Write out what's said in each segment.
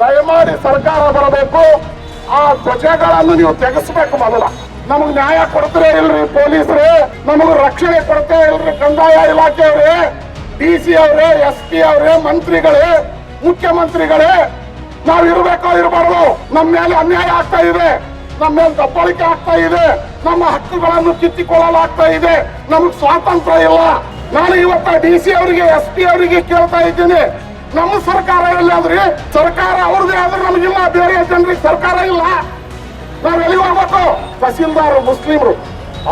ದಯಮಾಡಿ ಸರ್ಕಾರ ಬರಬೇಕು, ಆ ಧ್ವಜಗಳನ್ನು ನೀವು ತೆಗೆಸಬೇಕು. ಮೊದಲ ನಮಗ್ ನ್ಯಾಯ ಕೊಡ್ತೀರೇ ಇಲ್ರಿ ಪೊಲೀಸರೇ, ನಮಗ್ ರಕ್ಷಣೆ ಕೊಡ್ತೇ ಇಲ್ರಿ ಕಂದಾಯ ಇಲಾಖೆಯವ್ರೆ, DC ಅವರೇ, SP ಅವರೇ, ಮಂತ್ರಿಗಳೇ, ಮುಖ್ಯಮಂತ್ರಿಗಳೇ. ನಾವು ಇರಬೇಕೋ ಇರಬಾರ್ದು? ನಮ್ಮ ಮೇಲೆ ಅನ್ಯಾಯ ಆಗ್ತಾ ಇದೆ, ನಮ್ಮ ಮೇಲೆ ದಬ್ಬಾಳಿಕೆ ಆಗ್ತಾ ಇದೆ, ನಮ್ಮ ಹಕ್ಕುಗಳನ್ನು ಕಿತ್ತಿಕೊಳ್ಳಲಾಗ್ತಾ ಇದೆ, ನಮಗ್ ಸ್ವಾತಂತ್ರ್ಯ ಇಲ್ಲ. ನಾನು ಇವತ್ತ DC ಅವರಿಗೆ, SP ಅವರಿಗೆ ಕೇಳ್ತಾ ಇದ್ದೀನಿ, ನಮ್ಮ ಸರ್ಕಾರ ಎಲ್ಲಾದ್ರಿ? ಸರ್ಕಾರ ಅವ್ರದೇ ಆದ್ರೆ ನಮಗಿಲ್ಲ, ಬೇರೆ ಜನರಿಗೆ ಸರ್ಕಾರ ಇಲ್ಲ. ನಾವ್ ಎಲ್ಲಿ ಹೋಗ್ಬೇಕು? ತಹಸೀಲ್ದಾರ್ ಮುಸ್ಲಿಮ್ರು,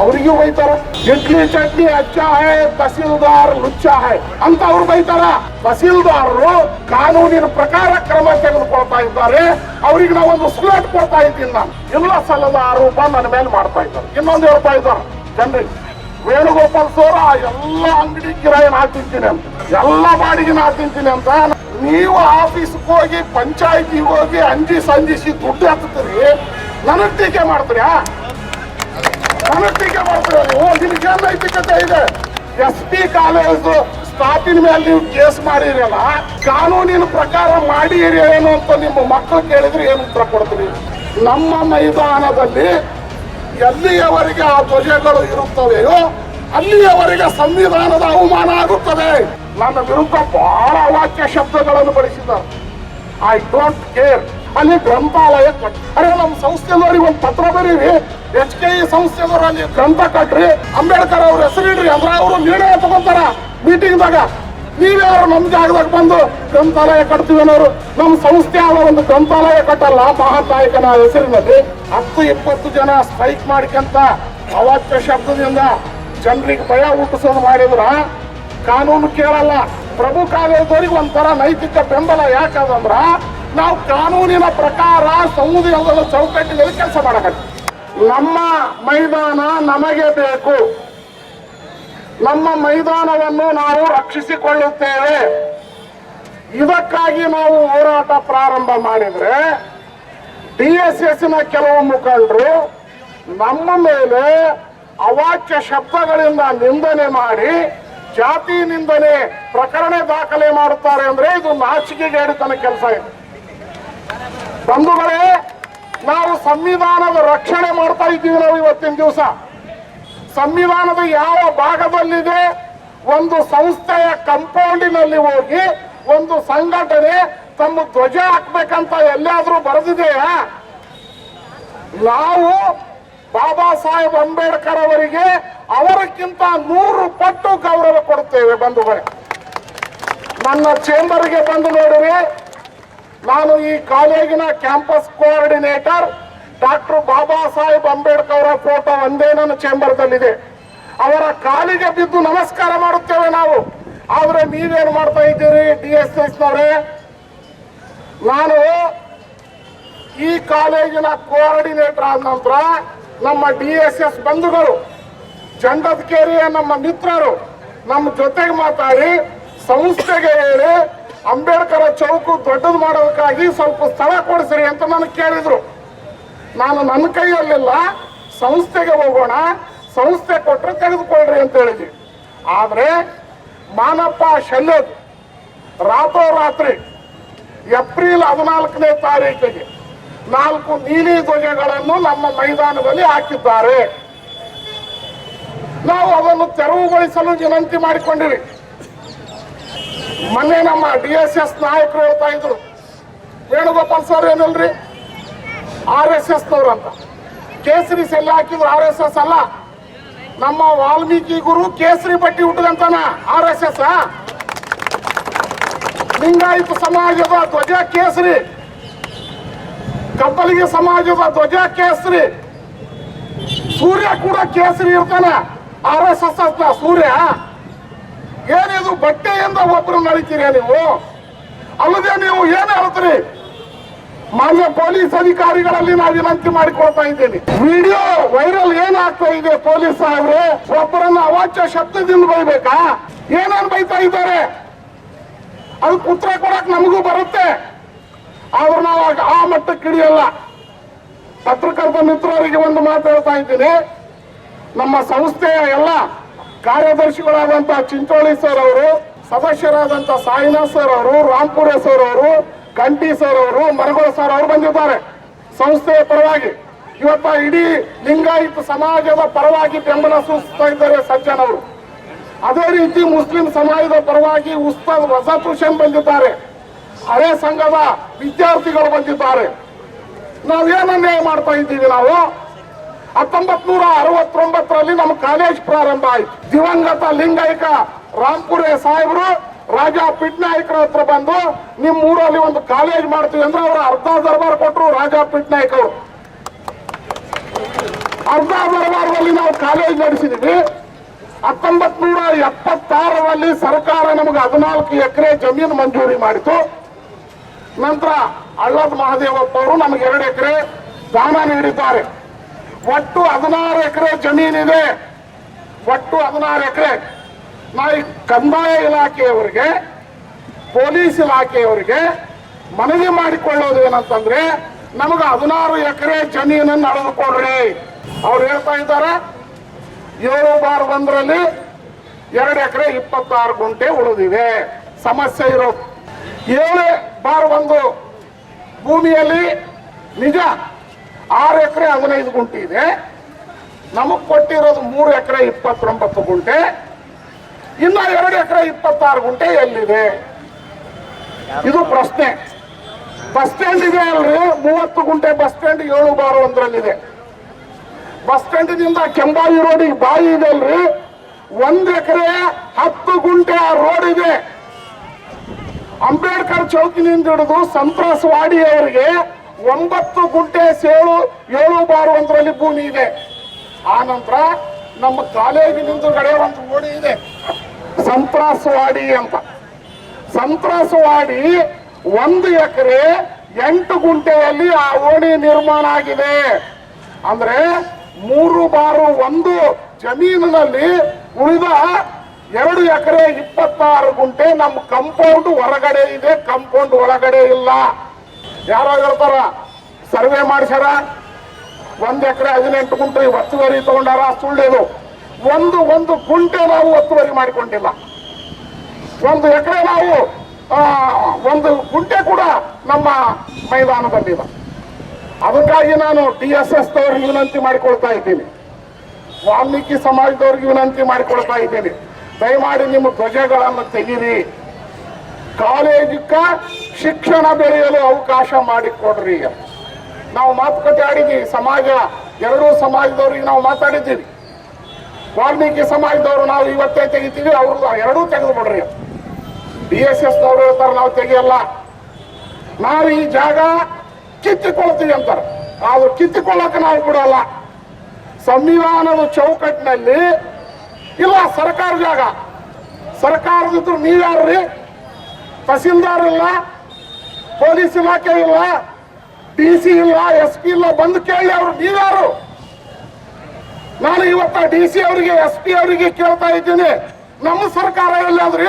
ಅವರಿಗೂ ಬೈತಾರ. ಇಡ್ಲಿ ಚಟ್ನಿ ಅಚ್ಚ ಹೈ, ತಹಸೀಲ್ದಾರ್ ಲುಚ್ಚ ಹೈ ಅಂತ ಅವ್ರು ಬೈತಾರ. ತಹಸೀಲ್ದಾರರು ಕಾನೂನಿನ ಪ್ರಕಾರ ಕ್ರಮ ತೆಗೆದುಕೊಳ್ತಾ ಇದ್ದಾರೆ. ಅವ್ರಿಗೆ ನಾವೊಂದು ಸ್ಲೇಟ್ ಕೊಡ್ತಾ ಇದ್ದೀನಿ. ನಾನು ಇಲ್ಲ ಸಲ್ಲದ ಆರೋಪ ನನ್ನ ಮೇಲೆ ಮಾಡ್ತಾ ಇದ್ದಾರೆ. ಇನ್ನೊಂದು ಹೇಳ್ತಾ ಇದ್ದಾರೆ ಜನರಿಗೆ, ವೇಣುಗೋಪಾಲ್ ಸೋರ ಎಲ್ಲ ಅಂಗಡಿ ಕಿರಾಯ ನಾ ತಿಂತೀನಿ ಅಂತ, ಎಲ್ಲ ಬಾಡಿಗೆ ನಾ ತಿಂತೀನಿ ಅಂತ. ನೀವು ಆಫೀಸ್ಗೆ ಹೋಗಿ, ಪಂಚಾಯತಿಗೆ ಹೋಗಿ ಅಂಜಿಸಿ ದುಡ್ಡು ಹತ್ತೀರಿ, ನನಗ್ ಟೀಕೆ ಮಾಡ್ತೀರಾ? ನನಗ್ ಟೀಕೆ ಮಾಡ್ತೀರ ನೀವು? ನಿಮ್ಗೆ ಏನ್ ನೈತಿಕತೆ ಇದೆ? SP ಕಾಲೇಜ್ ಸ್ಟಾಫಿನ ಮೇಲೆ ನೀವು ಕೇಸ್ ಮಾಡಿರಲ್ಲ, ಕಾನೂನಿನ ಪ್ರಕಾರ ಮಾಡಿರಿ ಏನು ಅಂತ ನಿಮ್ಮ ಮಕ್ಕಳು ಕೇಳಿದ್ರೆ ಏನು ಉತ್ತರ ಕೊಡ್ತೀರಿ? ನಮ್ಮ ಮೈದಾನದಲ್ಲಿ ಎಲ್ಲಿಯವರೆಗೆ ಆ ಧ್ವಜಗಳು ಇರುತ್ತವೆಯೋ ಅಲ್ಲಿಯವರೆಗೆ ಸಂವಿಧಾನದ ಅವಮಾನ ಆಗುತ್ತದೆ. ನನ್ನ ವಿರುದ್ಧ ಬಹಳ ಅವಾಚ್ಯ ಶಬ್ದಗಳನ್ನು ಬಳಸಿದ್ದಾರೆ. I don't care. ಅಲ್ಲಿ ಗ್ರಂಥಾಲಯ ಕಟ್ಟಿ, ಅರೆ ನಮ್ಮ ಸಂಸ್ಥೆದವ್ರಿಗೆ ಒಂದು ಪತ್ರ ಬರೀರಿ, HKE ಸಂಸ್ಥೆದವ್ರು ಅಲ್ಲಿ ಗ್ರಂಥ ಕಟ್ರಿ, ಅಂಬೇಡ್ಕರ್ ಅವ್ರ ಹೆಸರಿಡ್ರಿ ಅಂದ್ರೆ ಅವರು ನಿರ್ಣಯ ತಗೊಂತಾರ ಮೀಟಿಂಗ್ದಾಗ. ನೀವ್ಯಾರು ನಮ್ಮ ಜಾಗದಾಗ ಬಂದು ಗ್ರಂಥಾಲಯ ಕಟ್ತೀವಿ ಅನ್ನೋರು? ನಮ್ಮ ಸಂಸ್ಥೆ ಆದ ಒಂದು ಗ್ರಂಥಾಲಯ ಕಟ್ಟಲ್ಲ ಮಹಾನ್ ನಾಯಕನ ಹೆಸರಿನಲ್ಲಿ. 10-20 ಜನ ಸ್ಟ್ರೈಕ್ ಮಾಡಿಕಂತ ಅವಾಚ್ಯ ಶಬ್ದದಿಂದ ಜನರಿಗೆ ಭಯ ಹುಟ್ಟಿಸೋದು ಮಾಡಿದ್ರ ಕಾನೂನು ಕೇಳಲ್ಲ. ಪ್ರಭು ಕಾಲೇಜವ್ರಿಗೆ ಒಂಥರ ನೈತಿಕ ಬೆಂಬಲ. ಯಾಕಂದ್ರ ನಾವು ಕಾನೂನಿನ ಪ್ರಕಾರ ಸಂವಿಧಾನದ ಚೌಕಟ್ಟಿನಲ್ಲಿ ಕೆಲಸ ಮಾಡಬೇಕು. ನಮ್ಮ ಮೈದಾನ ನಮಗೆ ಬೇಕು, ನಮ್ಮ ಮೈದಾನವನ್ನು ನಾವು ರಕ್ಷಿಸಿಕೊಳ್ಳುತ್ತೇವೆ. ಇದಕ್ಕಾಗಿ ನಾವು ಹೋರಾಟ ಪ್ರಾರಂಭ ಮಾಡಿದ್ರೆ DSSನ ಕೆಲವು ಮುಖಂಡರು ನಮ್ಮ ಮೇಲೆ ಅವಾಚ್ಯ ಶಬ್ದಗಳಿಂದ ನಿಂದನೆ ಮಾಡಿ ಜಾತಿ ನಿಂದನೆ ಪ್ರಕರಣ ದಾಖಲೆ ಮಾಡುತ್ತಾರೆ ಅಂದ್ರೆ ಇದು ನಾಚಿಕೆಗೇಡಿತನ ಕೆಲಸ ಇದೆ. ಬಂಧುಗಳೇ, ನಾವು ಸಂವಿಧಾನದ ರಕ್ಷಣೆ ಮಾಡ್ತಾ ಇದ್ದೀವಿ. ನಾವು ಇವತ್ತಿನ ದಿವಸ ಸಂವಿಧಾನದ ಯಾವ ಭಾಗದಲ್ಲಿದೆ? ಒಂದು ಸಂಸ್ಥೆಯ ಕಂಪೌಂಡಿನಲ್ಲಿ ಹೋಗಿ ಒಂದು ಸಂಘಟನೆ ತಮ್ಮ ಧ್ವಜ ಹಾಕ್ಬೇಕಂತ ಎಲ್ಲಾದ್ರೂ ಬರೆದಿದೆಯಾ? ನಾವು ಬಾಬಾ ಸಾಹೇಬ್ ಅಂಬೇಡ್ಕರ್ ಅವರಿಗೆ ಅವರಕ್ಕಿಂತ 100 ಪಟ್ಟು ಗೌರವ ಕೊಡುತ್ತೇವೆ. ಬಂಧುಗಳೇ, ನನ್ನ ಚೇಂಬರ್ಗೆ ಬಂದು ನೋಡಿರಿ. ನಾನು ಈ ಕಾಲೇಜಿನ campus coordinator. Doctor Baba Saheb Ambedkar ಅವರ ಫೋಟೋ ಒಂದೇ ನನ್ನ ಚೇಂಬರ್ದಲ್ಲಿದೆ. ಅವರ ಕಾಲಿಗೆ ಬಿದ್ದು ನಮಸ್ಕಾರ ಮಾಡುತ್ತೇವೆ ನಾವು. ಆದ್ರೆ ನೀವೇನು ಮಾಡ್ತಾ ಇದ್ದೀರಿ DSSನವರೇ? ನಾನು ಈ ಕಾಲೇಜಿನ ಕೋಆರ್ಡಿನೇಟರ್ ಆದ ನಂತರ ನಮ್ಮ DSS ಬಂಧುಗಳು, ಜಂಡದಕೇರಿಯ ನಮ್ಮ ಮಿತ್ರರು ನಮ್ಮ ಜೊತೆಗೆ ಮಾತಾಡಿ ಸಂಸ್ಥೆಗೆ ಹೇಳಿ ಅಂಬೇಡ್ಕರ್ ಚೌಕು ದೊಡ್ಡದು ಮಾಡೋದಕ್ಕಾಗಿ ಸ್ವಲ್ಪ ಸ್ಥಳ ಕೊಡಿಸ್ರಿ ಅಂತ ನನಗೆ ಕೇಳಿದ್ರು. ನಾನು ನನ್ನ ಕೈಯಲ್ಲಿಲ್ಲ, ಸಂಸ್ಥೆಗೆ ಹೋಗೋಣ, ಸಂಸ್ಥೆ ಕೊಟ್ಟರೆ ತೆಗೆದುಕೊಳ್ರಿ ಅಂತ ಹೇಳಿದ್ವಿ. ಆದರೆ ಮಾನಪ್ಪ ಶಲ್ಯದ್ ರಾತ್ರೋರಾತ್ರಿ ಏಪ್ರಿಲ್ 14ನೇ ತಾರೀಕಿಗೆ 4 ನೀಲಿ ಧ್ವಜಗಳನ್ನು ನಮ್ಮ ಮೈದಾನದಲ್ಲಿ ಹಾಕಿದ್ದಾರೆ. ನಾವು ಅದನ್ನು ತೆರವುಗೊಳಿಸಲು ವಿನಂತಿ ಮಾಡಿಕೊಂಡಿವಿ. ಮೊನ್ನೆ ನಮ್ಮ DSS ನಾಯಕರು ಹೇಳ್ತಾ ಇದ್ರು, ವೇಣುಗೋಪಾಲ್ ಸರ್ ಏನಲ್ರಿ RSSನವ್ರು ಅಂತ. ಕೇಸರಿ ಸೆಲ್ಲ ಹಾಕಿದ್ರು, RSS ಅಲ್ಲ. ನಮ್ಮ ವಾಲ್ಮೀಕಿ ಗುರು ಕೇಸರಿ ಪಟ್ಟಿ ಹುಟ್ಟದಂತಾನ RSS. ಲಿಂಗಾಯತ ಸಮಾಜದ ಧ್ವಜ ಕೇಸರಿ, ಕಬ್ಬಲಿಗೆ ಸಮಾಜದ ಧ್ವಜ ಕೇಸರಿ, ಸೂರ್ಯ ಕೂಡ ಕೇಸರಿ ಇರ್ತಾನೆ. RSS ಅಂತ ಸೂರ್ಯ. ಏನಿದು ಬಟ್ಟೆಯಿಂದ ಒಬ್ಬರು ನಡೀತೀರಿ ನೀವು? ಅಲ್ಲದೆ ನೀವು ಏನ್ ಹೇಳ್ತೀರಿ? ಮಾನ್ಯ ಪೊಲೀಸ್ ಅಧಿಕಾರಿಗಳಲ್ಲಿ ನಾವು ವಿನಂತಿ ಮಾಡಿಕೊಳ್ತಾ ಇದ್ದೇನೆ. ವಿಡಿಯೋ ವೈರಲ್ ಏನಾಗ್ತಾ ಇದೆ? ಪೊಲೀಸ್ ಸಾಹೇಬ್ರೆ ಒಬ್ಬರನ್ನ ಅವಾಚ್ಯ ಶಬ್ದದಿಂದ ಬೈಬೇಕಾ? ಏನೇನ್ ಬೈತಾ ಇದ್ದಾರೆ? ಅದಕ್ಕೆ ಉತ್ತರ ಕೊಡಕ್ ನಮಗೂ ಬರುತ್ತೆ. ಆದ್ರೆ ನಾವು ಆ ಮಟ್ಟಕ್ಕೆ ಹಿಡಿಯಲ್ಲ. ಪತ್ರಕರ್ತ ಮಿತ್ರರಿಗೆ ಒಂದು ಮಾತು ಹೇಳ್ತಾ ಇದ್ದೀನಿ. ನಮ್ಮ ಸಂಸ್ಥೆಯ ಎಲ್ಲ ಕಾರ್ಯದರ್ಶಿಗಳಾದಂತಹ ಚಿಂಚೋಳಿ ಸರ್ ಅವರು, ಸದಸ್ಯರಾದಂತಹ ಸಾಯಿನಾಥ್ ಸರ್ ಅವರು, ರಾಂಪುರೆ ಸರ್ ಅವರು, ಗಂಟಿ ಸರ್ ಅವರು, ಮರಗೋಳ ಸರ್ ಅವರು ಬಂದಿದ್ದಾರೆ ಸಂಸ್ಥೆಯ ಪರವಾಗಿ. ಇವತ್ತ ಇಡೀ ಲಿಂಗಾಯತ ಸಮಾಜದ ಪರವಾಗಿ ಬೆಂಬಲ ಸೂಚಿಸ್ತಾ ಇದ್ದಾರೆ ಸಜ್ಜನ್ ಅವರು. ಅದೇ ರೀತಿ ಮುಸ್ಲಿಂ ಸಮಾಜದ ಪರವಾಗಿ ಉಸ್ತಾದ್ ವಜಾತ್ ಹುಸೇನ್ ಬಂದಿದ್ದಾರೆ. ಹಳೆ ಸಂಘದ ವಿದ್ಯಾರ್ಥಿಗಳು ಬಂದಿದ್ದಾರೆ. ನಾವೇನು ಅನ್ಯಾಯ ಮಾಡ್ತಾ ಇದ್ದೀವಿ? ನಾವು 1969ರಲ್ಲಿ ನಮ್ಮ ಕಾಲೇಜ್ ಪ್ರಾರಂಭ ಆಯ್ತು. ದಿವಂಗತ ಲಿಂಗಾಯಕ ರಾಂಪುರೆ ಸಾಹೇಬರು ರಾಜಾ ಪಿಟ್ನಾಯಕರ ಹತ್ರ ಬಂದು ನಿಮ್ ಊರಲ್ಲಿ ಒಂದು ಕಾಲೇಜ್ ಮಾಡ್ತೀವಿ ಅಂದ್ರೆ ಅವರು ಅರ್ಧ ದರ್ಬಾರ್ ಕೊಟ್ಟರು. ರಾಜಾ ಪಿಟ್ನಾಯಕ್ ಅವರು ಅರ್ಧ ದರ್ಬಾರದಲ್ಲಿ ನಾವು ಕಾಲೇಜ್ ನಡೆಸಿದ್ವಿ. 1976ರಲ್ಲಿ ಸರ್ಕಾರ ನಮಗೆ 14 ಎಕರೆ ಜಮೀನು ಮಂಜೂರಿ ಮಾಡಿತು. ನಂತರ ಹಳ್ಳದ ಮಹದೇವಪ್ಪ ಅವರು ನಮಗೆ 2 ಎಕರೆ ದಾನ ನೀಡಿದ್ದಾರೆ. ಒಟ್ಟು 16 ಎಕರೆ ಜಮೀನಿದೆ. ಒಟ್ಟು 16 ಎಕರೆ. ನಾ ಈ ಕಂದಾಯ ಇಲಾಖೆಯವರಿಗೆ, ಪೊಲೀಸ್ ಇಲಾಖೆಯವರಿಗೆ ಮನವಿ ಮಾಡಿಕೊಳ್ಳೋದು ಏನಂತಂದ್ರೆ, ನಮಗೆ 16 ಎಕರೆ ಜಮೀನನ್ನು ಅಳೆದುಕೊಡ್ರಿ. ಅವ್ರು ಹೇಳ್ತಾ ಇದ್ದಾರೆ 7/1ರಲ್ಲಿ 2 ಎಕರೆ 26 ಗುಂಟೆ ಉಳಿದಿವೆ. ಸಮಸ್ಯೆ ಇರೋದು 7/1 ಭೂಮಿಯಲ್ಲಿ ನಿಜ 6 ಎಕರೆ 15 ಗುಂಟೆ ಇದೆ. ನಮಗ್ ಕೊಟ್ಟಿರೋದು 3 ಎಕರೆ 29 ಗುಂಟೆ. ಇನ್ನ 2 ಎಕರೆ 26 ಗುಂಟೆ ಎಲ್ಲಿದೆ? ಇದು ಪ್ರಶ್ನೆ. ಬಸ್ ಸ್ಟ್ಯಾಂಡ್ ಇದೆ ಅಲ್ರಿ, 30 ಗುಂಟೆ ಬಸ್ ಸ್ಟ್ಯಾಂಡ್ 7/1ರಲ್ಲಿದೆ. ಬಸ್ ಸ್ಟ್ಯಾಂಡಿನಿಂದ ಕೆಂಬಾವಿ ರೋಡಿಗೆ ಬಾಯಿ ಇದೆ ಅಲ್ರಿ, 1 ಎಕರೆ 10 ಗುಂಟೆ ಆ ರೋಡ್ ಇದೆ. ಅಂಬೇಡ್ಕರ್ ಚೌಕಿನಿಂದ ಹಿಡಿದು ಸಂತ್ರಸ್ವಾಡಿ ಅವರಿಗೆ 9 ಗುಂಟೆ 7/1ರಲ್ಲಿ ಭೂಮಿ ಇದೆ. ಆ ನಂತರ ನಮ್ಮ ಕಾಲೇಜಿನಿಂದಗಡೆ ಒಂದು ಓಣಿ ಇದೆ ಸಂತ್ರಸ್ವಾಡಿ ಅಂತ. ಸಂತ್ರಸ್ವಾಡಿ 1 ಎಕರೆ 8 ಗುಂಟೆಯಲ್ಲಿ ಆ ಓಣಿ ನಿರ್ಮಾಣ ಆಗಿದೆ. ಅಂದ್ರೆ 3/1 ಜಮೀನಿನಲ್ಲಿ ಉಳಿದ 2 ಎಕರೆ 26 ಗುಂಟೆ ನಮ್ಮ ಕಂಪೌಂಡ್ ಹೊರಗಡೆ ಇದೆ, ಕಂಪೌಂಡ್ ಒಳಗಡೆ ಇಲ್ಲ. ಯಾರೋ ಹೇಳ್ತಾರ ಸರ್ವೆ ಮಾಡಿಸ್ಯಾರ 1 ಎಕರೆ 18 ಗುಂಟೆ ಒತ್ತುವರಿ ತಗೊಂಡಾರ. ಸುಳ್ಳೇದು. ಒಂದು ಗುಂಟೆ ನಾವು ಒತ್ತುವರಿ ಮಾಡಿಕೊಂಡಿಲ್ಲ. 1 ಎಕರೆ ನಾವು 1 ಗುಂಟೆ ಕೂಡ ನಮ್ಮ ಮೈದಾನದಲ್ಲಿಲ್ಲ. ಅದಕ್ಕಾಗಿ ನಾನು DSS ದವರಿಗೆ ವಿನಂತಿ ಮಾಡಿಕೊಳ್ತಾ ಇದ್ದೀನಿ, ವಾಲ್ಮೀಕಿ ಸಮಾಜದವ್ರಿಗೆ ವಿನಂತಿ ಮಾಡಿಕೊಳ್ತಾ ಇದ್ದೀನಿ, ದಯಮಾಡಿ ನಿಮ್ಮ ಧ್ವಜಗಳನ್ನು ತೆಗೀರಿ. ಕಾಲೇಜಕ್ಕ ಶಿಕ್ಷಣ ಬೆಳೆಯಲು ಅವಕಾಶ ಮಾಡಿಕೊಡ್ರಿ. ನಾವು ಮಾತುಕತೆ ಆಡಿದ್ದೀವಿ. ಸಮಾಜ, 2 ಸಮಾಜದವ್ರಿಗೆ ನಾವು ಮಾತಾಡಿದ್ದೀವಿ. ವಾಲ್ಮೀಕಿ ಸಮಾಜದವರು ನಾವು ಇವತ್ತೇ ತೆಗಿತೀವಿ, ಅವ್ರದ್ದು 2 ತೆಗೆದು ಬಿಡ್ರಿ. DSS ದವರು ಹೇಳ್ತಾರೆ ನಾವು ತೆಗಿಯಲ್ಲ, ನಾವು ಈ ಜಾಗ ಕಿತ್ತಿಕೊಳ್ತೀವಿ ಅಂತಾರೆ. ಅದು ಕಿತ್ತಿಕೊಳ್ಳಕ್ಕೆ ನಾವು ಬಿಡಲ್ಲ. ಸಂವಿಧಾನದ ಚೌಕಟ್ಟಿನಲ್ಲಿ ಇಲ್ಲ ಸರ್ಕಾರ ಜಾಗ. ಸರ್ಕಾರದಿದ್ರು ನೀವ್ಯಾರ್ರಿ? ತಹಸೀಲ್ದಾರ್ ಇಲ್ಲ, ಪೊಲೀಸ್ ಇಲಾಖೆ ಇಲ್ಲ, DC ಇಲ್ಲ, SP ಇಲ್ಲ. ಬಂದು ಕೇಳಿ ಅವ್ರು ನೀವ್ಯಾರು? ನಾನು ಇವತ್ತ DC ಅವರಿಗೆ, SP ಅವರಿಗೆ ಕೇಳ್ತಾ ಇದ್ದೀನಿ, ನಮ್ಮ ಸರ್ಕಾರ ಎಲ್ಲಾದ್ರಿ?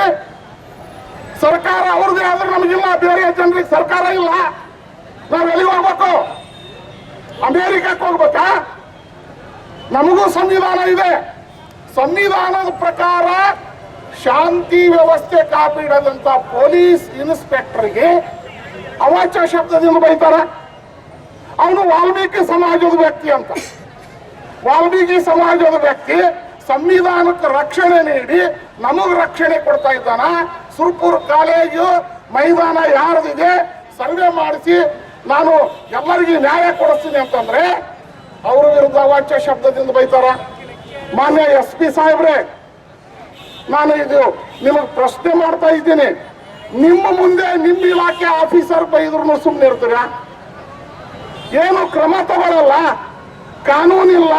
ಸರ್ಕಾರ ಅವ್ರದ್ದೇ ಆದ್ರೆ ನಮಗಿಲ್ಲ, ಬೇರೆ ಜನರಿಗೆ ಸರ್ಕಾರ ಇಲ್ಲ. ನಾವ್ ಎಲ್ಲಿಗೆ ಹೋಗ್ಬೇಕು? ಅಮೇರಿಕಕ್ಕೆ ಹೋಗ್ಬೇಕಾ? ನಮಗೂ ಸಂವಿಧಾನ ಇದೆ. ಸಂವಿಧಾನದ ಪ್ರಕಾರ ಶಾಂತಿ ವ್ಯವಸ್ಥೆ ಕಾಪಿಡದಂತ ಪೊಲೀಸ್ ಇನ್ಸ್ಪೆಕ್ಟರ್ಗೆ ಅವಾಚ್ಯ ಶಬ್ದದಿಂದ ಬೈತಾರ. ಅವನು ವಾಲ್ಮೀಕಿ ಸಮಾಜದ ವ್ಯಕ್ತಿ ಅಂತ. ವಾಲ್ಮೀಕಿ ಸಮಾಜದ ವ್ಯಕ್ತಿ ಸಂವಿಧಾನಕ್ಕೆ ರಕ್ಷಣೆ ನೀಡಿ ನಮಗ್ ರಕ್ಷಣೆ ಕೊಡ್ತಾ ಇದ್ದಾನ. ಸುರ್ಪುರ್ ಕಾಲೇಜು ಮೈದಾನ ಯಾರ್ದಿದೆ ಸರ್ವೆ ಮಾಡಿಸಿ ನಾನು ಎಲ್ಲರಿಗೂ ನ್ಯಾಯ ಕೊಡಿಸ್ತೀನಿ ಅಂತಂದ್ರೆ ಅವ್ರ ವಿರುದ್ಧ ಅವಾಚ್ಯ ಶಬ್ದದಿಂದ ಬೈತಾರ. ಮಾನ್ಯ SP ಸಾಹೇಬ್ರೆ, ನಾನು ಇದು ನಿಮಗೆ ಪ್ರಶ್ನೆ ಮಾಡ್ತಾ ಇದ್ದೀನಿ. ನಿಮ್ಮ ಮುಂದೆ ನಿಮ್ಮ ಇಲಾಖೆ ಆಫೀಸರ್ ಬೈದ್ರು ಸುಮ್ಮನೆ ಇರ್ತೀರ? ಏನು ಕ್ರಮ ತಗೊಳ್ಳಲ್ಲ, ಕಾನೂನಿಲ್ಲ.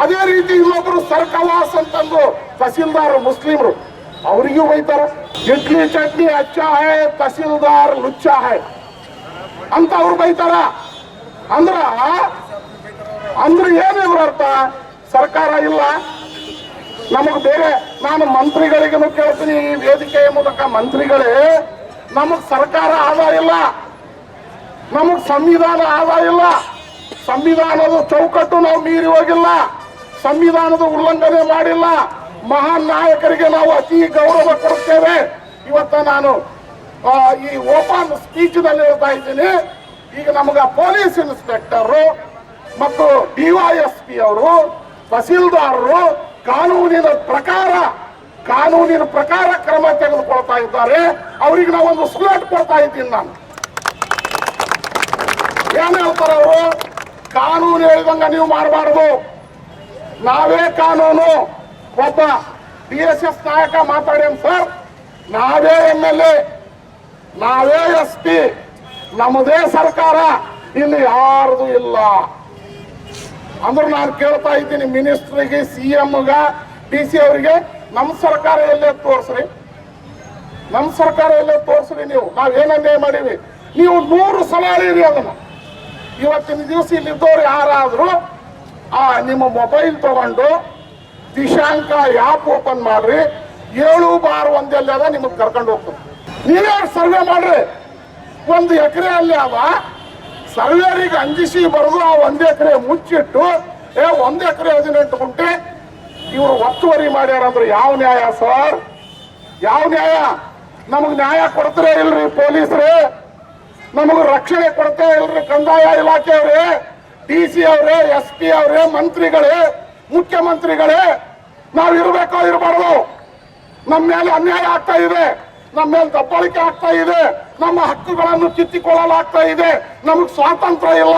ಅದೇ ರೀತಿ ಇನ್ನೊಬ್ರು ಸರ್ಕವಾಸ್ ಅಂತಂದು ತಹಸೀಲ್ದಾರ್ ಮುಸ್ಲಿಮರು, ಅವರಿಗೂ ಬೈತಾರ. ಇಡ್ಲಿ ಚಟ್ನಿ ಅಚ್ಚಾ ಹೈ, ತಹಸೀಲ್ದಾರ್ ಲುಚ್ಚಾ ಹೈ ಅಂತ ಅವ್ರು ಬೈತಾರ. ಅಂದ್ರೆ ಏನಿದ್ರ ಅರ್ಥ? ಸರ್ಕಾರ ಇಲ್ಲ. ನಮಗ್ ಬೇರೆ, ನಾನು ಮಂತ್ರಿಗಳಿಗೂ ಕೇಳ್ತೀನಿ ಈ ವೇದಿಕೆಯ ಮೂಲಕ, ಮಂತ್ರಿಗಳೇ ನಮಗ್ ಸರ್ಕಾರ ಆದಾಯ ಇಲ್ಲ, ನಮಗ್ ಸಂವಿಧಾನ ಆದಾಯ ಇಲ್ಲ, ಸಂವಿಧಾನದ ಚೌಕಟ್ಟು ನಾವು ಮೀರಿ ಹೋಗಿಲ್ಲ, ಸಂವಿಧಾನದ ಉಲ್ಲಂಘನೆ ಮಾಡಿಲ್ಲ, ಮಹಾನ್ ನಾಯಕರಿಗೆ ನಾವು ಅತಿ ಗೌರವ ಕೊಡುತ್ತೇವೆ. ಇವತ್ತ ನಾನು ಈ ಓಪನ್ ಸ್ಪೀಚ್ ನಲ್ಲಿ ಹೇಳ್ತಾ ಇದ್ದೀನಿ. ಈಗ ನಮಗ ಪೊಲೀಸ್ ಇನ್ಸ್ಪೆಕ್ಟರ್ ಮತ್ತು ಡಿವೈಎಸ್ಪಿ ಅವರು ತಹಸೀಲ್ದಾರರು ಕಾನೂನಿನ ಪ್ರಕಾರ ಕ್ರಮ ತೆಗೆದುಕೊಳ್ತಾ ಇದ್ದಾರೆ. ಅವರಿಗೆ ನಾವೊಂದು ಸ್ಲೇಟ್ ಕೊಡ್ತಾ ಇದ್ದೀನಿ. ನಾನು ಏನ್ ಹೇಳ್ತಾರೆ ಅವರು? ಕಾನೂನು ಹೇಳಿದಂಗ ನೀವು ಮಾಡಬಾರ್ದು, ನಾವೇ ಕಾನೂನು. ಒಬ್ಬ DSS ನಾಯಕ ಮಾತಾಡ್ಯಾನ, ಸರ್ ನಾವೇ MLA, ನಾವೇ SP, ನಮ್ಮದೇ ಸರ್ಕಾರ, ಇಲ್ಲಿ ಯಾರ್ದು ಇಲ್ಲ ಅಂದ್ರೆ ನಾನು ಕೇಳ್ತಾ ಇದ್ದೀನಿ ಮಿನಿಸ್ಟ್ರಿಗೆ, CMಗ, DC ಅವರಿಗೆ, ನಮ್ಮ ಸರ್ಕಾರ ಎಲ್ಲೇ ತೋರಿಸ್ರಿ, ನಮ್ಮ ಸರ್ಕಾರ ಎಲ್ಲೇ ತೋರಿಸ್ರಿ. ನೀವು ನಾವೇನನ್ನೇ ಮಾಡೀವಿ, ನೀವು 100 ಸಲ ಹೇಳಿರಿ ಅದನ್ನ. ಇವತ್ತಿನ ದಿವಸ ಇಲ್ಲಿದ್ದವ್ರು ಯಾರಾದ್ರೂ ನಿಮ್ಮ ಮೊಬೈಲ್ ತಗೊಂಡು ದಿಶಾಂಕ ಆ್ಯಪ್ ಓಪನ್ ಮಾಡ್ರಿ, 7 ಬಾರ್ ಒಂದಲ್ಲಿ ಅದ ನಿಮಗೆ ಕರ್ಕೊಂಡು ಹೋಗ್ತದೆ. ನೀವೇ ಸರ್ವೆ ಮಾಡ್ರಿ. 1 ಎಕರೆ ಅಲ್ಲಿ ಅವ, ಸರ್ವೇರಿಗೆ ಅಂಜಿಸಿ ಬರೆದು ಆ 1 ಎಕರೆ ಮುಚ್ಚಿಟ್ಟು 1 ಎಕರೆ 18 ಗುಂಟೆ ಇವರು ಒತ್ತುವರಿ ಮಾಡ್ಯಾರ ಅಂದ್ರೆ ಯಾವ ನ್ಯಾಯ ಸರ್? ಯಾವ ನ್ಯಾಯ? ನಮಗ್ ನ್ಯಾಯ ಕೊಡ್ತಾರೆ ಇಲ್ರಿ ಪೊಲೀಸರೇ? ನಮಗ ರಕ್ಷಣೆ ಕೊಡ್ತಾ ಇಲ್ರಿ ಕಂದಾಯ ಇಲಾಖೆಯವ್ರೆ, DC ಅವ್ರೆ, SP ಅವ್ರೆ, ಮಂತ್ರಿಗಳೇ, ಮುಖ್ಯಮಂತ್ರಿಗಳೇ? ನಾವು ಇರಬೇಕೋ ಇರಬಾರ್ದು? ನಮ್ಮ ಮೇಲೆ ಅನ್ಯಾಯ ಆಗ್ತಾ ಇದೆ, ನಮ್ಮ ಮೇಲೆ ದಬ್ಬಾಳಿಕೆ ಆಗ್ತಾ ಇದೆ, ನಮ್ಮ ಹಕ್ಕುಗಳನ್ನು ಕಿತ್ತಿಕೊಳ್ಳಲಾಗ್ತಾ ಇದೆ, ನಮಗ್ ಸ್ವಾತಂತ್ರ್ಯ ಇಲ್ಲ.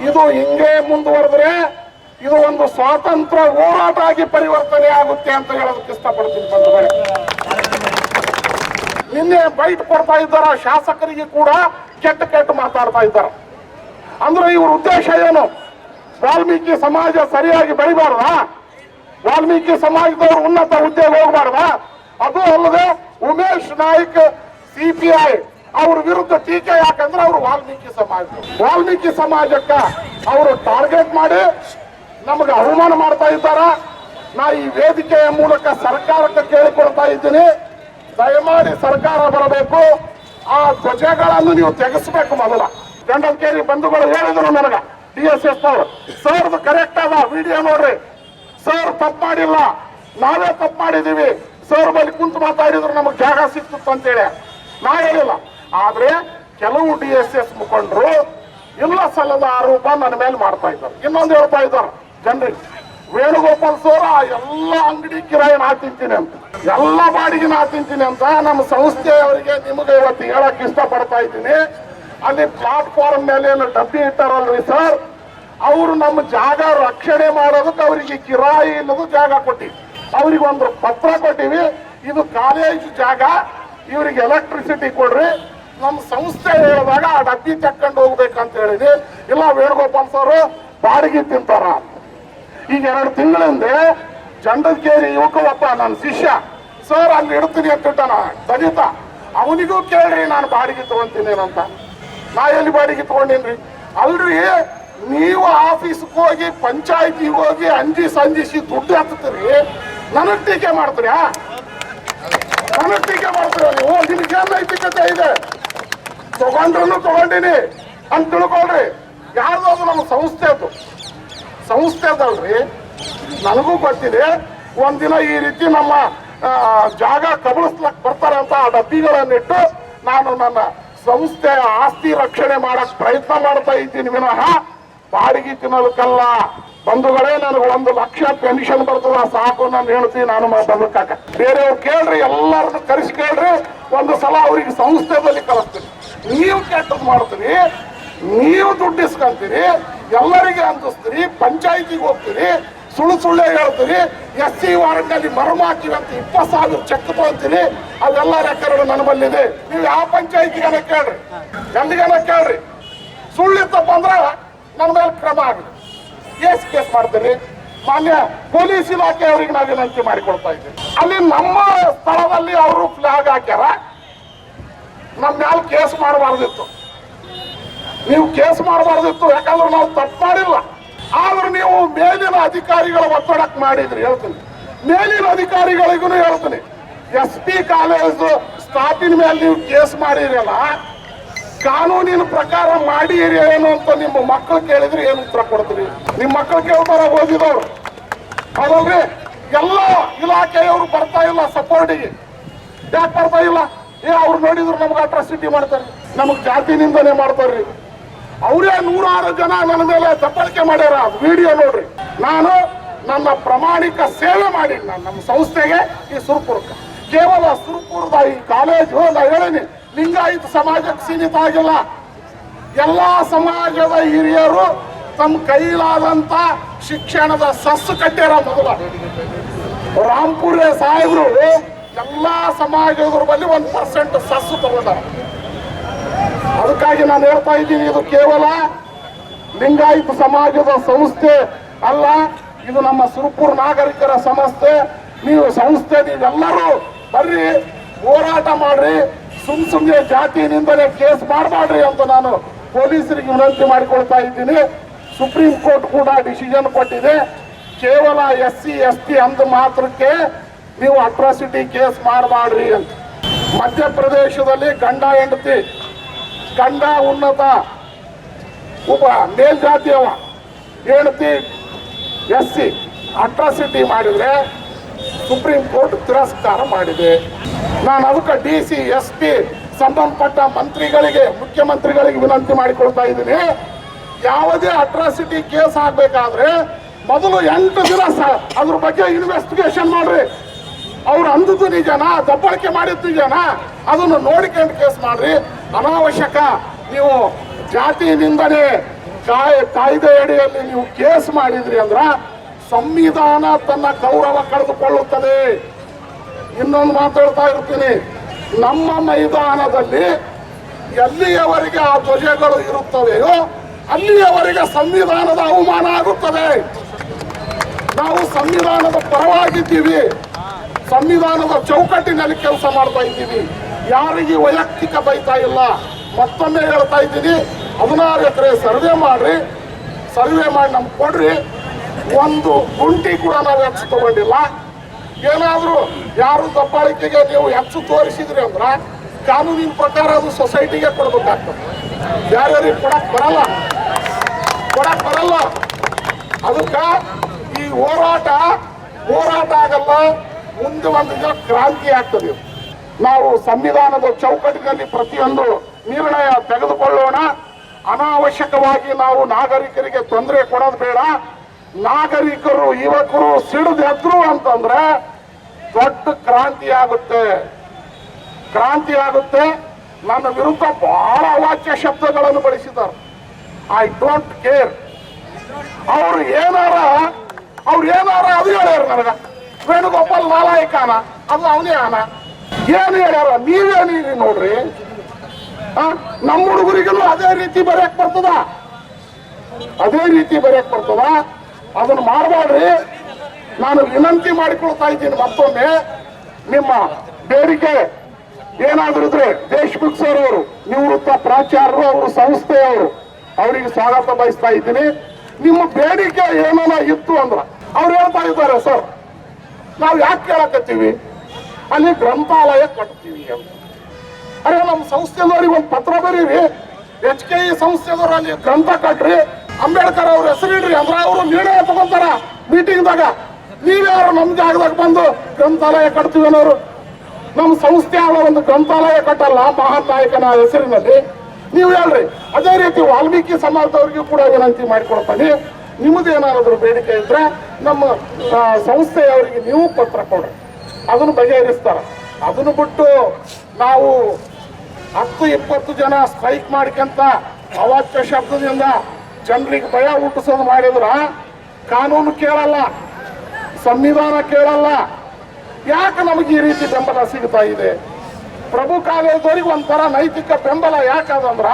ಇದು ಹಿಂಗೆ ಮುಂದುವರೆದ್ರೆ ಇದು ಒಂದು ಸ್ವಾತಂತ್ರ್ಯ ಹೋರಾಟ ಆಗಿ ಪರಿವರ್ತನೆ ಆಗುತ್ತೆ ಅಂತ ಹೇಳೋದಕ್ಕೆ ಇಷ್ಟಪಡ್ತೀನಿ ಬಂಧುಗಳೇ. ನಿನ್ನೆ ಬೈಟ್ ಕೊಡ್ತಾ ಇದ್ದಾರ, ಶಾಸಕರಿಗೆ ಕೂಡ ಕೆಟ್ಟ ಮಾತಾಡ್ತಾ ಇದ್ದಾರ. ಅಂದ್ರೆ ಇವ್ರ ಉದ್ದೇಶ ಏನು? ವಾಲ್ಮೀಕಿ ಸಮಾಜ ಸರಿಯಾಗಿ ಬೆಳಿಬಾರ್ದ? ವಾಲ್ಮೀಕಿ ಸಮಾಜದವರು ಉನ್ನತ ಹುದ್ದೆಗೆ ಹೋಗಬಾರ್ದ? ಅದು ಅಲ್ಲದೆ ಉಮೇಶ್ ನಾಯ್ಕ್ CPI ಅವ್ರ ವಿರುದ್ಧ ಟೀಕೆ ಯಾಕಂದ್ರೆ ಅವರು ವಾಲ್ಮೀಕಿ ಸಮಾಜಕ್ಕ ಅವರು ಟಾರ್ಗೆಟ್ ಮಾಡಿ ನಮಗೆ ಅವಮಾನ ಮಾಡ್ತಾ ಇದ್ದಾರ. ನಾ ಈ ವೇದಿಕೆಯ ಮೂಲಕ ಸರ್ಕಾರಕ್ಕೆ ಕೇಳಿಕೊಳ್ತಾ ಇದ್ದೀನಿ, ದಯಮಾಡಿ ಸರ್ಕಾರ ಬರಬೇಕು, ಆ ಧ್ವಜಗಳನ್ನು ನೀವು ತೆಗೆಸಬೇಕು. ಮೊದಲ ಗಂಡಂಕೇರಿ ಬಂಧುಗಳು ಹೇಳಿದ್ರು ನನಗ, DSS ಅವರು, ಸರ್ ಕರೆಕ್ಟ್ ಅದ, ವಿಡಿಯೋ ನೋಡ್ರಿ, ಸರ್ ತಪ್ಪು ಮಾಡಿಲ್ಲ, ನಾವೇ ತಪ್ಪು ಮಾಡಿದೀವಿ, ಸರ್ ಬಳಿ ಕುಂತು ಮಾತಾಡಿದ್ರು ನಮಗೆ ಜಾಗ ಸಿಕ್ತಿತ್ತು ಅಂತೇಳಿ ನಾ ಹೇಳಿಲ್ಲ. ಆದ್ರೆ ಕೆಲವು DSS ಮುಖಂಡರು ಇಲ್ಲ ಸಲ್ಲದ ಆರೋಪ ನನ್ನ ಮೇಲೆ ಮಾಡ್ತಾ ಇದ್ದಾರೆ. ಇನ್ನೊಂದು ಹೇಳ್ತಾ ಇದ್ದಾರೆ ಜನರಿಗೆ, ವೇಣುಗೋಪಾಲ್ ಸೋರ ಎಲ್ಲ ಅಂಗಡಿ ಕಿರಾಯಿ ನಾ ತಿಂತೀನಿ ಅಂತ, ಎಲ್ಲ ಬಾಡಿಗೆ ನಾ ತಿಂತೀನಿ ಅಂತ ನಮ್ಮ ಸಂಸ್ಥೆಯವರಿಗೆ ನಿಮಗೆ ಇವತ್ತು ಹೇಳಕ್ ಇಷ್ಟಪಡ್ತಾ ಇದ್ದೀನಿ. ಅಲ್ಲಿ ಪ್ಲಾಟ್ಫಾರ್ಮ್ ಮೇಲೆ ಏನು ಡಬ್ಬಿ ಇಟ್ಟಾರಲ್ರಿ ಸರ್, ಅವರು ನಮ್ಮ ಜಾಗ ರಕ್ಷಣೆ ಮಾಡೋದಕ್ಕೆ ಅವರಿಗೆ ಕಿರಾಯಿ ಇಲ್ಲದ ಜಾಗ ಕೊಟ್ಟಿವಿ, ಅವ್ರಿಗೆ ಒಂದು ಪತ್ರ ಕೊಟ್ಟಿವಿ, ಇದು ಕಾಲೇಜ್ ಜಾಗ, ಇವರಿಗೆ ಎಲೆಕ್ಟ್ರಿಸಿಟಿ ಕೊಡ್ರಿ, ನಮ್ಮ ಸಂಸ್ಥೆ ಹೇಳಿದಾಗ ಆ ಡಬ್ಬಿ ತಕ್ಕೊಂಡು ಹೋಗ್ಬೇಕಂತ ಹೇಳಿದ್ವಿ. ಇಲ್ಲ ವೇಣುಗೋಪಾಲ್ ಸರ್ ಬಾಡಿಗೆ ತಿಂತಾರ. ಈಗ 2 ತಿಂಗಳಿಂದ ಜಂಡದಕೇರಿ ಯುವಕ ಒಬ್ಬ ನನ್ನ ಶಿಷ್ಯ, ಸರ್ ಅಲ್ಲಿ ಇಡ್ತೀನಿ ಅಂತಿಟ್ಟಾನ ದಲಿತ, ಅವನಿಗೂ ಕೇಳ್ರಿ ನಾನು ಬಾಡಿಗೆ ತಗೊಂತೀನಿ ಅಂತ. ನಾ ಎಲ್ಲಿ ಬಾಡಿಗೆ ತಗೊಂಡೇನ್ರಿ? ಅಲ್ರಿ, ನೀವು ಆಫೀಸ್ಗೆ ಹೋಗಿ ಪಂಚಾಯತಿಗೆ ಹೋಗಿ ಅಂಜಿಸಿ ದುಡ್ಡು ಹಾಕ್ತೀರಿ, ನನಗ್ ಟೀಕೆ ಮಾಡ್ತೀರಾ? ನನಗ್ ಟೀಕೆ ಮಾಡ್ತೀರ ನೀವು? ನಿಮ್ಗೆ ನೈತಿಕತೆ ಇದೆ? ತಗೊಂಡಿನಿ ಅಂತ ತಿಳ್ಕೊಳ್ರಿ. ಯಾರ್ದು ನಮ್ಮ ಸಂಸ್ಥೆ ಅದಲ್ರಿ, ನನಗೂ ಗೊತ್ತಿದೆ. ಒಂದಿನ ಈ ರೀತಿ ನಮ್ಮ ಜಾಗ ಕಬಳಿಸ್ಲಕ್ ಬರ್ತಾರೆ ಅಂತ ಆ ಡಬ್ಬಿಗಳನ್ನಿಟ್ಟು ನಾನು ನನ್ನ ಸಂಸ್ಥೆಯ ಆಸ್ತಿ ರಕ್ಷಣೆ ಮಾಡಕ್ ಪ್ರಯತ್ನ ಮಾಡ್ತಾ ಇದ್ದೀನಿ ವಿನಃ ಬಾಡಿಗೆ ತಿನ್ನೋದಕ್ಕಲ್ಲ. ಬಂಧುಗಳೇ, ನನಗೆ 1 ಲಕ್ಷ ಪೆನ್ಷನ್ ಬರ್ತದ ಸಾಕು, ನಾನು ಹೇಳ್ತೀನಿ, ನಾನು ಬದುಕಾಕ. ಬೇರೆಯವ್ರು ಕೇಳ್ರಿ, ಎಲ್ಲರನ್ನು ಕರೆಸಿ ಕೇಳ್ರಿ, ಒಂದು ಸಲ ಅವ್ರಿಗೆ ಸಂಸ್ಥೆದಲ್ಲಿ ಕಳಿಸ್ತೀನಿ. ನೀವು ಕೆಟ್ಟದ್ದು ಮಾಡ್ತೀರಿ, ನೀವು ದುಡ್ಡು ಇಸ್ಕೊಂತೀರಿ, ಎಲ್ಲರಿಗೆ ಅಂದಿಸ್ತೀರಿ, ಪಂಚಾಯತಿಗೆ ಹೋಗ್ತೀರಿ, ಸುಳ್ಳೆ ಹೇಳ್ತೀರಿ, SC ವಾರ್ಡ್ನಲ್ಲಿ ಮರ್ಮ ಹಾಕಿವಿ ಅಂತ 20,000 ಚೆಕ್ ತಗೊಂತೀರಿ. ಅವೆಲ್ಲ ರೆಕಾರ್ಡ್ ನನ್ನ ಬಲ್ಲಿದೆ. ನೀವು ಯಾವ ಪಂಚಾಯತಿಗಾನ ಕೇಳ್ರಿ, ಎಲ್ಲಿಗಾನ ಕೇಳ್ರಿ, ಸುಳ್ಳಿತ್ತಪ್ಪ ಅಂದ್ರೆ ನನ್ನ ಮೇಲೆ ಕ್ರಮ ಆಗಿದೆ. ಕೇಸ್ ಮಾಡ್ತೀರಿ. ಮಾನ್ಯ ಪೊಲೀಸ್ ಇಲಾಖೆ ಅವರಿಗೆ ನಾವು ವಿನಂತಿ ಮಾಡಿಕೊಳ್ತಾ ಇದ್ದೀವಿ, ಅಲ್ಲಿ ನಮ್ಮ ಸ್ಥಳದಲ್ಲಿ ಅವರು ಫ್ಲಾಗ್ ಹಾಕ್ಯಾರ, ನಮ್ಮ ಮೇಲೆ ಕೇಸ್ ಮಾಡಬಾರ್ದಿತ್ತು. ನೀವು ಕೇಸ್ ಮಾಡಬಾರ್ದಿತ್ತು, ಯಾಕಂದ್ರೆ ನಾವು ತಪ್ಪು ಮಾಡಿಲ್ಲ. ಆದ್ರೆ ನೀವು ಮೇಲಿನ ಅಧಿಕಾರಿಗಳ ಒತ್ತಡಕ್ಕೆ ಮಾಡಿದ್ರಿ. ಹೇಳ್ತೀನಿ, ಮೇಲಿನ ಅಧಿಕಾರಿಗಳಿಗೂ ಹೇಳ್ತೀನಿ, SP ಕಾಲೇಜ್ ಸ್ಟಾಫಿನ ಮೇಲೆ ನೀವು ಕೇಸ್ ಮಾಡಿರಲ್ಲ, ಕಾನೂನಿನ ಪ್ರಕಾರ ಮಾಡಿರಿ ಏನು ಅಂತ ನಿಮ್ಮ ಮಕ್ಕಳು ಕೇಳಿದ್ರೆ ಏನು ಉತ್ತರ ಕೊಡ್ತೀರಿ? ನಿಮ್ಮ ಮಕ್ಕಳು ಕೇಳ್ತಾರ ಓದಿದವರು? ಹೌದಲ್ರಿ? ಎಲ್ಲ ಇಲಾಖೆಯವರು ಬರ್ತಾ ಇಲ್ಲ ಸಪೋರ್ಟಿಗೆ. ಯಾಕೆ ಬರ್ತಾ ಇಲ್ಲ? ಅವ್ರು ನೋಡಿದ್ರು ನಮ್ಗೆ ಅಟ್ರಾಸಿಟಿ ಮಾಡ್ತಾರೆ, ನಮಗ್ ಜಾತಿ ನಿಂದನೆ ಮಾಡ್ತಾರ್ರಿ. ಅವರೇ 106 ಜನ ನನ್ನ ಮೇಲೆ ದಬ್ಬಳಿಕೆ ಮಾಡ್ಯಾರ. ವಿಡಿಯೋ ನೋಡ್ರಿ. ನಾನು ನನ್ನ ಪ್ರಾಮಾಣಿಕ ಸೇವೆ ಮಾಡಿ ನಮ್ಮ ಸಂಸ್ಥೆಗೆ ಈ ಸುರಪುರಕ್ಕೆ, ಕೇವಲ ಸುರಪುರದ ಈ ಕಾಲೇಜು ನಾ ಹೇಳೀನಿ, ಲಿಂಗಾಯತ ಸಮಾಜಕ್ಕೆ ಸೀಮಿತ ಆಗಿಲ್ಲ. ಎಲ್ಲಾ ಸಮಾಜದ ಹಿರಿಯರು ತಮ್ಮ ಕೈಲಾದಂತ ಶಿಕ್ಷಣದ ಸಸ್ಸು ಕಟ್ಟ್ಯಾರ. ಮೊದಲ ರಾಂಪುರ ಸಾಹೇಬರು ಎಲ್ಲಾ ಸಮಾಜದವ್ರ ಬಳಿ 1% ಸಸ್ಸು ತಗೊಂಡಾರ. ಅದಕ್ಕಾಗಿ ನಾನು ಹೇಳ್ತಾ ಇದ್ದೀನಿ, ಇದು ಕೇವಲ ಲಿಂಗಾಯತ ಸಮಾಜದ ಸಂಸ್ಥೆ ಅಲ್ಲ, ಇದು ನಮ್ಮ ಸುರಪುರ ನಾಗರಿಕರ ಸಂಸ್ಥೆ. ನೀವೆಲ್ಲರೂ ಬರ್ರಿ, ಹೋರಾಟ ಮಾಡ್ರಿ, ಸುಮ್ನೆ ಜಾತಿ ನಿಂದನೆ ಕೇಸ್ ಮಾಡಬೇಡ್ರಿ ಅಂತ ನಾನು ಪೊಲೀಸರಿಗೆ ವಿನಂತಿ ಮಾಡಿಕೊಳ್ತಾ ಇದ್ದೀನಿ. ಸುಪ್ರೀಂ ಕೋರ್ಟ್ ಕೂಡ ಡಿಸಿಷನ್ ಕೊಟ್ಟಿದೆ, ಕೇವಲ SC ST ಅಂದ ಮಾತ್ರಕ್ಕೆ ನೀವು ಅಟ್ರಾಸಿಟಿ ಕೇಸ್ ಮಾಡಬೇಡ್ರಿ ಅಂತ. ಮಧ್ಯಪ್ರದೇಶದಲ್ಲಿ ಗಂಡ ಹೆಂಡತಿ, ಗಂಡ ಉನ್ನತ ಒಬ್ಬ ಮೇಲ್ಜಾತಿಯವ, ಹೆಂಡತಿ SC ಅಟ್ರಾಸಿಟಿ ಮಾಡಿದ್ರೆ ಸುಪ್ರೀಂ ಕೋರ್ಟ್ ತಿರಸ್ಕಾರ ಮಾಡಿದೆ. ನಾನು ಅದಕ್ಕೆ DC SP ಸಂಬಂಧಪಟ್ಟ ಮಂತ್ರಿಗಳಿಗೆ, ಮುಖ್ಯಮಂತ್ರಿಗಳಿಗೆ ವಿನಂತಿ ಮಾಡಿಕೊಳ್ತಾ ಇದ್ದೀನಿ, ಯಾವುದೇ ಅಟ್ರಾಸಿಟಿ ಕೇಸ್ ಆಗ್ಬೇಕಾದ್ರೆ ಮೊದಲು 8 ದಿನ ಅದ್ರ ಬಗ್ಗೆ ಇನ್ವೆಸ್ಟಿಗೇಷನ್ ಮಾಡ್ರಿ. ಅವ್ರು ಅಂದದ್ದು ನಿಜನಾ, ದಬ್ಬಳಿಕೆ ಮಾಡಿದ್ದು ನಿಜನಾ, ಅದನ್ನು ನೋಡಿಕೊಂಡು ಕೇಸ್ ಮಾಡ್ರಿ. ಅನಾವಶ್ಯಕ ನೀವು ಜಾತಿ ನಿಂದನೆ ಕಾಯ್ದೆ ಅಡಿಯಲ್ಲಿ ನೀವು ಕೇಸ್ ಮಾಡಿದ್ರಿ ಅಂದ್ರ ಸಂವಿಧಾನ ತನ್ನ ಗೌರವ ಕಳೆದುಕೊಳ್ಳುತ್ತದೆ. ಇನ್ನೊಂದು ಮಾತಾಡ್ತಾ ಇರ್ತೀನಿ, ನಮ್ಮ ಮೈದಾನದಲ್ಲಿ ಎಲ್ಲಿಯವರೆಗೆ ಆ ಧ್ವಜಗಳು ಇರುತ್ತವೆಯೋ ಅಲ್ಲಿಯವರೆಗೆ ಸಂವಿಧಾನದ ಅವಮಾನ ಆಗುತ್ತದೆ. ನಾವು ಸಂವಿಧಾನದ ಪರವಾಗಿದ್ದೀವಿ, ಸಂವಿಧಾನದ ಚೌಕಟ್ಟಿನಲ್ಲಿ ಕೆಲಸ ಮಾಡ್ತಾ ಇದ್ದೀವಿ, ಯಾರಿಗೆ ವೈಯಕ್ತಿಕ ಬೈತಾ ಇಲ್ಲ. ಮತ್ತೊಮ್ಮೆ ಹೇಳ್ತಾ ಇದ್ದೀನಿ, 16 ಎಕರೆ ಸರ್ವೆ ಮಾಡ್ರಿ, ಸರ್ವೆ ಮಾಡಿ ನಮ್ಗೆ ಕೊಡ್ರಿ. ಒಂದು ಗುಂಟಿ ಕೂಡ ನಾವು ಹೆಚ್ಚು ತಗೊಂಡಿಲ್ಲ. ಏನಾದರೂ ಯಾರು ದಬ್ಬಾಳಿಕೆಗೆ ನೀವು ಹೆಚ್ಚು ತೋರಿಸಿದ್ರಿ ಅಂದ್ರ ಕಾನೂನಿನ ಪ್ರಕಾರ ಅದು ಸೊಸೈಟಿಗೆ ಕೊಡ್ಬೇಕಾಗ್ತದೆ, ಯಾರ್ಯಾರಿಗೆ ಕೊಡಕ್ ಬರಲ್ಲ. ಅದಕ್ಕೆ ಈ ಹೋರಾಟ ಆಗಲ್ಲ, ಮುಂದೆ ಒಂದು ದಿನ ಕ್ರಾಂತಿ ಆಗ್ತದೆ. ನಾವು ಸಂವಿಧಾನದ ಚೌಕಟ್ಟಿನಲ್ಲಿ ಪ್ರತಿಯೊಂದು ನಿರ್ಣಯ ತೆಗೆದುಕೊಳ್ಳೋಣ. ಅನಾವಶ್ಯಕವಾಗಿ ನಾವು ನಾಗರಿಕರಿಗೆ ತೊಂದರೆ ಕೊಡೋದು ಬೇಡ. ನಾಗರಿಕರು, ಯುವಕರು ಸಿಡಿದೆದ್ರು ಅಂತಂದ್ರೆ ದೊಡ್ಡ ಕ್ರಾಂತಿ ಆಗುತ್ತೆ. ನನ್ನ ವಿರುದ್ಧ ಬಹಳ ಅವಾಚ್ಯ ಶಬ್ದಗಳನ್ನು ಬಳಸಿದ್ದಾರೆ. I don't care. ಅವ್ರು ಏನಾರ ಅದು ಹೇಳ್ಯಾರ ನನಗ, ವೇಣುಗೋಪಾಲ್ ನಾಲಾಯಕನ, ಅದು ಅವನೇ ಅನ, ಏನು ಹೇಳ್ಯಾರ ನೀವೇನೀರಿ ನೋಡ್ರಿ. ನಮ್ಮ ಹುಡುಗರಿಗೂ ಅದೇ ರೀತಿ ಬರೆಯಕ್ ಬರ್ತದ, ಅದನ್ನು ಮಾಡಬೇಡ್ರಿ. ನಾನು ವಿನಂತಿ ಮಾಡಿಕೊಳ್ತಾ ಇದ್ದೀನಿ ಮತ್ತೊಮ್ಮೆ, ನಿಮ್ಮ ಬೇಡಿಕೆ ಏನಾದ್ರೂ ಇದ್ರೆ ದೇಶಮುಖ್ ಸರ್ ಅವರು, ನಿವೃತ್ತ ಪ್ರಾಚಾರ್ಯರು, ಅವರು ಸಂಸ್ಥೆಯವರು, ಅವರಿಗೆ ಸ್ವಾಗತ ಬಯಸ್ತಾ ಇದ್ದೀನಿ. ನಿಮ್ಮ ಬೇಡಿಕೆ ಏನಾನ ಇತ್ತು ಅಂದ್ರ ಅವ್ರು ಹೇಳ್ತಾ ಇದ್ದಾರೆ, ಸರ್ ನಾವು ಯಾಕೆ ಕೇಳಕತ್ತೀವಿ, ಅಲ್ಲಿ ಗ್ರಂಥಾಲಯ ಕಟ್ತೀವಿ ಅಂತ. ಅರೆ ನಮ್ಮ ಸಂಸ್ಥೆದವ್ರಿಗೆ ಒಂದು ಪತ್ರ ಬರೀರಿ, HKE ಸಂಸ್ಥೆದವ್ರು ಅಲ್ಲಿ ಗ್ರಂಥ ಕಟ್ರಿ, ಅಂಬೇಡ್ಕರ್ ಅವ್ರ ಹೆಸರಿಡ್ರಿ ಅಂದ್ರೆ ಅವರು ನಿರ್ಣಯ ತಗೊಂತಾರ ಮೀಟಿಂಗ್ದಾಗ. ನೀವ್ಯಾರು ನಮ್ಮ ಜಾಗದಾಗ ಬಂದು ಗ್ರಂಥಾಲಯ ಕಟ್ತೀವಿ ಅನ್ನೋರು? ನಮ್ಮ ಸಂಸ್ಥೆ ಒಂದು ಗ್ರಂಥಾಲಯ ಕಟ್ಟಲ್ಲ ಮಹಾನ್ ನಾಯಕನ ಹೆಸರಿನಲ್ಲಿ. ನೀವು ಹೇಳ್ರಿ. ಅದೇ ರೀತಿ ವಾಲ್ಮೀಕಿ ಸಮಾಜದವ್ರಿಗೂ ಕೂಡ ವಿನಂತಿ ಮಾಡಿಕೊಡ್ತಾನೆ, ನಿಮ್ಮದೇನಾದ್ರೂ ಬೇಡಿಕೆ ಇದ್ರೆ ನಮ್ಮ ಸಂಸ್ಥೆಯವರಿಗೆ ನೀವು ಪತ್ರ ಕೊಡ್ರಿ, ಅದನ್ನು ಬಗೆಹರಿಸ್ತಾರ. ಅದನ್ನು ಬಿಟ್ಟು ನಾವು 10-20 ಜನ ಸ್ಟ್ರೈಕ್ ಮಾಡ್ಕೊಂತ ಅವಾಚ್ಯ ಶಬ್ದದಿಂದ ಜನರಿಗೆ ಭಯ ಹುಟ್ಟಿಸೋದು ಮಾಡಿದ್ರ ಕಾನೂನು ಕೇಳಲ್ಲ, ಸಂವಿಧಾನ ಕೇಳಲ್ಲ. ಯಾಕೆ ನಮಗೆ ಈ ರೀತಿ ಬೆಂಬಲ ಸಿಗ್ತಾ ಇದೆ? ಪ್ರಭು ಕಾಲೇಜವರಿಗೆ ಒಂಥರ ನೈತಿಕ ಬೆಂಬಲ ಯಾಕಂದ್ರ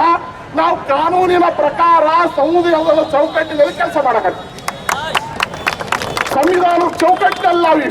ನಾವು ಕಾನೂನಿನ ಪ್ರಕಾರ ಸಂವಿಧಾನದ ಚೌಕಟ್ಟಿನಲ್ಲಿ ಕೆಲಸ ಮಾಡಕತ್ತೀವಿ. ಸಂವಿಧಾನದ ಚೌಕಟ್ಟಿನಲ್ಲಿ ನಾವು